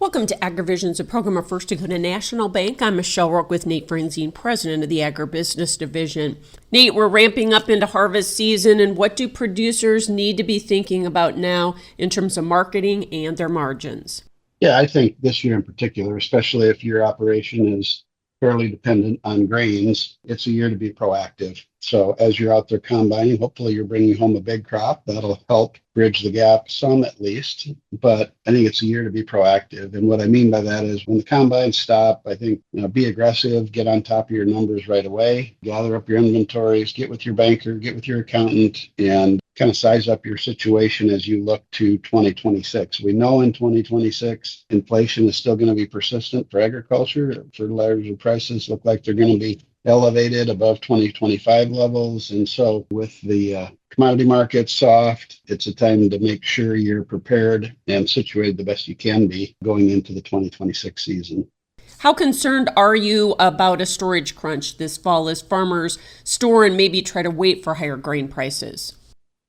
Welcome to AgriVisions, a program of First Dakota National Bank. I'm Michelle Rourke with Nate Franzine, president of the Agribusiness Division. Nate, we're ramping up into harvest season, and what do producers need to be thinking about now in terms of marketing and their margins? Yeah, I think this year in particular, especially if your operation is fairly dependent on grains, it's a year to be proactive. So as you're out there combining, hopefully you're bringing home a big crop. That'll help bridge the gap some at least. But I think it's a year to be proactive. And what I mean by that is when the combines stop, I think, be aggressive, get on top of your numbers right away, gather up your inventories, get with your banker, get with your accountant, and kind of size up your situation as you look to 2026. We know in 2026, inflation is still going to be persistent for agriculture. Fertilizer prices look like they're going to be elevated above 2025 levels. And so with the commodity market soft, it's a time to make sure you're prepared and situated the best you can be going into the 2026 season. How concerned are you about a storage crunch this fall as farmers store and maybe try to wait for higher grain prices?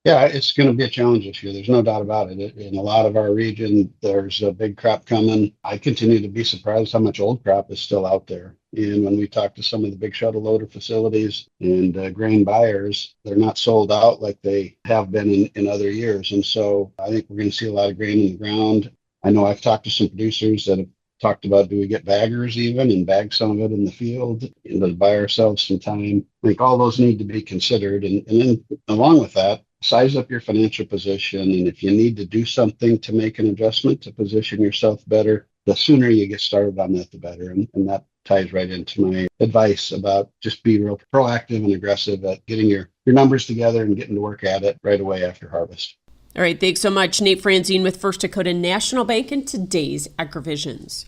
Yeah, it's going to be a challenge this year. There's no doubt about it. In a lot of our region, there's a big crop coming. I continue to be surprised how much old crop is still out there. And when we talk to some of the big shuttle loader facilities and grain buyers, they're not sold out like they have been in other years. And so I think we're going to see a lot of grain in the ground. I know I've talked to some producers that have talked about, do we get baggers even and bag some of it in the field and to buy ourselves some time? I think all those need to be considered. And then along with that, size up your financial position. And if you need to do something to make an adjustment to position yourself better, the sooner you get started on that, the better. And that ties right into my advice about just be real proactive and aggressive at getting your numbers together and getting to work at it right away after harvest. All right, thanks so much. Nate Franzine with First Dakota National Bank and today's AgriVisions.